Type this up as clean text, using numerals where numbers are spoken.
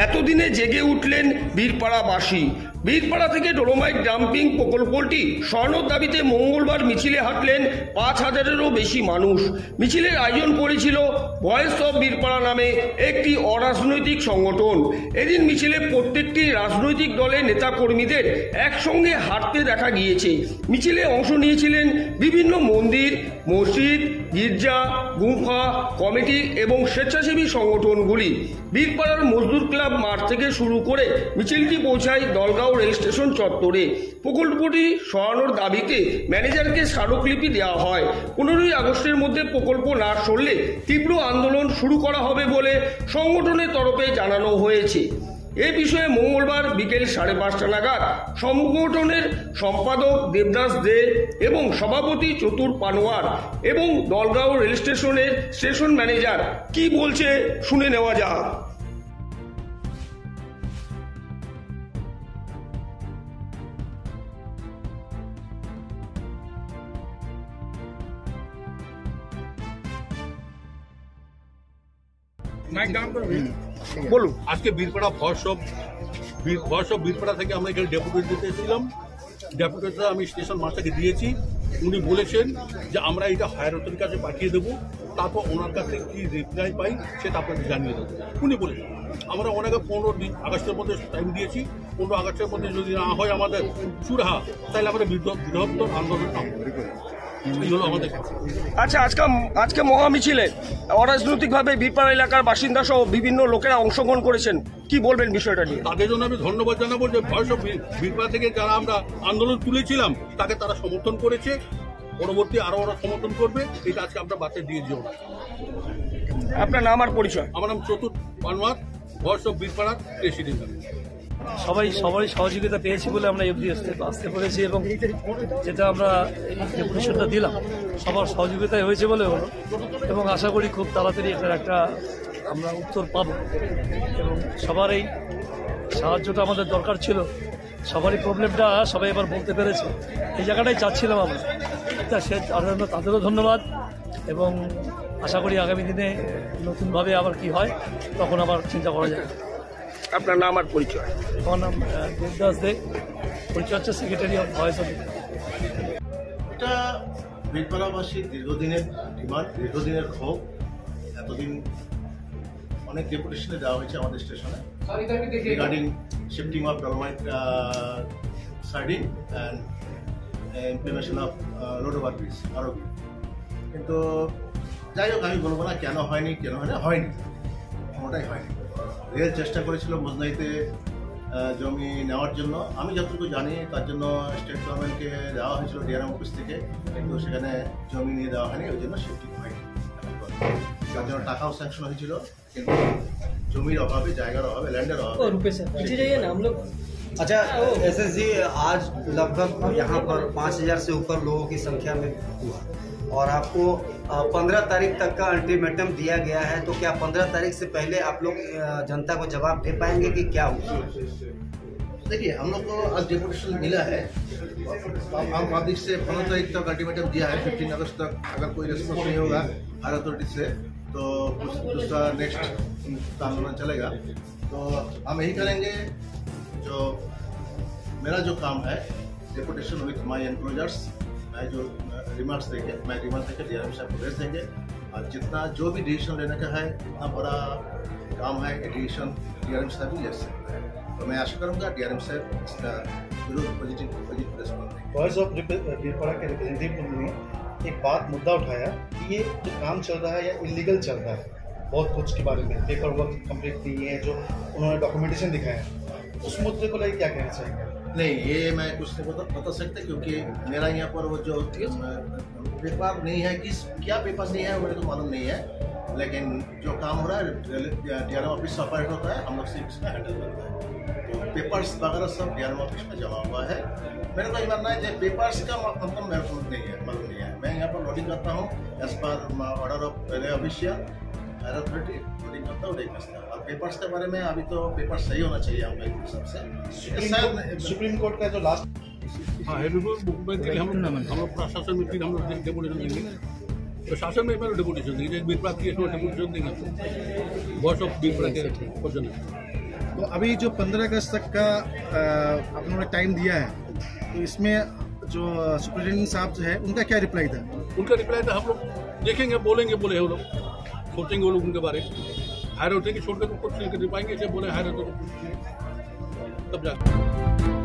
এতদিনে জেগে উঠলেন বীরপাড়াবাসী। বীরপাড়া থেকে ডোলোমাইট ডাম্পিং প্রকল্পটি সরানোর দাবিতে মঙ্গলবার মিছিলে হাঁটলেন ৫,০০০-এরও বেশি মানুষ। মিছিলের আয়োজন করেছিল ভয়েস অফ বীরপাড়া নামে একটি অরাজনৈতিক সংগঠন। এদিন মিছিলে প্রত্যেকটি রাজনৈতিক দলের নেতাকর্মীদের একসঙ্গে হাঁটতে দেখা গিয়েছে। মিছিলে অংশ নিয়েছিলেন বিভিন্ন মন্দির, মসজিদ, গির্জা, গুম্ফা কমিটি এবং স্বেচ্ছাসেবী সংগঠনগুলি। বীরপাড়ার মজদুর ক্লাব মাঠ থেকে শুরু করে মিছিলটি পৌঁছায় দলগাঁও রেল স্টেশন চত্বরে। প্রকল্পটি সরানোর দাবিতে ম্যানেজারকে স্মারকলিপি দেওয়া হয়। 15ই আগস্টের মধ্যে প্রকল্প না সরলে তীব্র আন্দোলন শুরু করা হবে বলে সংগঠনের তরফে জানানো হয়েছে। এ বিষয়ে মঙ্গলবার বিকেল 5:30 নাগাদ সংগঠনের সম্পাদক দেবদাস দে এবং সভাপতি চতুর পানোয়ার এবং দলগাঁও রেল স্টেশনের স্টেশন ম্যানেজার কি বলছে শুনে নেওয়া যাক। বলুন। আজকে বীরপাড়া ভয়েস অফ বীরপাড়া থেকে আমরা এখানে ডেপুটেশন দিতে এসেছিলাম। ডেপুটেশন আমি স্টেশন মাস্টারকে দিয়েছি। উনি বলেছেন যে আমরা এটা হায়ার অথরিটির কাছে পাঠিয়ে দেবো, তারপর ওনার কাছে কি রিপ্লাই পাই সেটা আপনাকে জানিয়ে দেবো। উনি বলেছেন আমরা ওনাকে 15 আগস্টের মধ্যে টাইম দিয়েছি। 15 আগস্টের মধ্যে যদি না হয় আমাদের সুরাহা, তাহলে আমরা বৃহত্তর আন্দোলন নামবো। আচ্ছা, আজকে মহামিছিলে অরাজনৈতিকভাবে বীরপাড়া এলাকার বাসিন্দা সহ বিভিন্ন লোকেরা অংশগ্রহণ করেছেন, কি বলবেন বিষয়টা নিয়ে? তাদের জন্য আমি ধন্যবাদ জানাবো যে ভয়েস অফ বীরপাড়া থেকে যারা আমরা আন্দোলন তুলেছিলাম তাকে তারা সমর্থন করেছে। পরবর্তী আরো ওরা সমর্থন করবে, এটা আজকে আমরা বার্তা দিয়ে দিও। আপনার নাম আর পরিচয়? আমার নাম চতুর পানোয়ার, ভয়েস অফ বীরপাড়ার প্রেসিডেন্ট। সবারই সহযোগিতা পেয়েছি বলে আমরা এফডি আসতে পেরেছি এবং যেটা আমরা এই ডেপুটেশনটা দিলাম সবার সহযোগিতায় হয়েছে বলে হলো এবং আশা করি খুব তাড়াতাড়ি এটার একটা আমরা উত্তর পাব এবং সবার এই সাহায্যটা আমাদের দরকার ছিল। সবারই প্রবলেমটা সবাই এবার বলতে পেরেছে, এই জায়গাটাই চাচ্ছিলাম আমরা। তা সে তাদেরও ধন্যবাদ এবং আশা করি আগামী দিনে নতুনভাবে আবার কি হয় তখন আবার চিন্তা করা যাবে। আপনার নাম আর পরিচয়? আমার নাম দেবদাস দে, পরিচয় হচ্ছে সেক্রেটারি অফ ভয়েস অফ। এটা বীরপাড়াবাসীর দীর্ঘদিনের ডিমান্ড, দীর্ঘদিনের ক্ষোভ। এতদিন অনেক ডেপুটেশনে দেওয়া হয়েছে আমাদের স্টেশনে regarding shifting of dolomite siding and implementation of road over bridge আরোগ্য। কিন্তু যাই হোক, আমি বলবো না কেন হয়নি, হয়নি, কোনোটাই হয়নি। রেল চেষ্টা করেছিল মজনাইতে জমি নেওয়ার জন্য। আমি যতটুকু জানি তার জন্য স্টেট গভর্নমেন্টকে দেওয়া হয়েছিল ডিআরএম অফিস থেকে, কিন্তু সেখানে জমি নিয়ে দেওয়া হয়নি, ওই জন্য শিফটিং হয়নি। তার জন্য টাকাও স্যাংশন হয়েছিল, কিন্তু জমির অভাবে, জায়গার অভাবে, ল্যান্ডের অভাবে। अच्छा एसएस जी, आज लगभग यहाँ पर 5,000 से ऊपर लोगों की संख्या में हुआ और आपको 15 तारीख तक का अल्टीमेटम दिया गया है, तो क्या 15 तारीख से पहले आप लोग जनता को जवाब दे पाएंगे कि क्या होगा? देखिए, हम लोग को आज डेपुटेशन मिला है, आम पब्लिक से 15 तारीख तक अल्टीमेटम दिया है। 15 अगस्त तक अगर कोई रिस्पॉन्स नहीं होगा हायर अथॉरिटी से तो कुछ दूसरा नेक्स्ट आंदोलन चलेगा। तो हम यही करेंगे, जो मेरा जो काम है डेपुटेशन विथ माई एनक्लोजर्स, मैं जो रिमार्क्स देंगे, मैं रिमार्क्स देकर डीआरएम साहब को भेज देंगे और जितना जो भी डिसीजन लेने का है, इतना बड़ा काम है कि डिसीजन डीआरएम साहब भी ले सकते हैं। तो मैं आशा करूंगा डीआरएम साहब इसका जरूर पॉजिटिव रिस्पॉन्स देंगे। वॉइस ऑफ बीरपाड़ा के रिप्रेजेंटेटिव ने एक मुद्दा उठाया कि ये जो काम चल रहा है या इलीगल चल रहा है, बहुत कुछ के बारे में पेपर वर्क कंप्लीट नहीं है, जो उन्होंने डॉक्यूमेंटेशन दिखाया, उस मुद्दे को लेकर क्या कहना चाहेंगे? नहीं, ये मैं कुछ नहीं बता सकता, क्योंकि मेरा यहाँ पर वो जो पेपर नहीं है, क्या पेपर नहीं है मेरे को मालूम नहीं है, लेकिन जो काम हो रहा है डीआरएम ऑफिस से ऑपरेट होता है, हम लोग सिर्फ इसमें हैंडल करते हैं। तो पेपर्स वगैरह सब डीआरएम ऑफिस में जमा हुआ है। मेरे को ये मानना है कि पेपर्स का मतलब मेरे को नहीं है, मालूम नहीं है। मैं यहाँ पर लोडिंग करता हूँ as per order of railway official, higher authority loading करता हूँ, देखता हूँ। और पेपर्स के बारे में अभी तो पेपर सही होना चाहिए हम लोग सबसे। सुप्रीम कोर्ट का जो लास्ट हाँ, हम लोग प्रशासन में फिर हम लोग डेपुटेशन देंगे, तो शासन में डेपुटेशन देंगे, बीरपाड़ा की डेपुटेशन देंगे, वॉइस ऑफ बीरपाड़ा के पर्सन। तो अभी जो 15 अगस्त तक का आप लोगों ने टाइम दिया है, तो इसमें जो सुपरिटेंडेंट साहब जो है उनका क्या रिप्लाई था? उनका रिप्लाई था हम लोग देखेंगे, बोलेंगे, बोले वो लोग सोचेंगे वो लोग उनके बारे में। हायर अथॉरिटी छोड़ कर तो कुछ नहीं कर पाएंगे, जब बोले हायर अथॉरिटी तब जाकर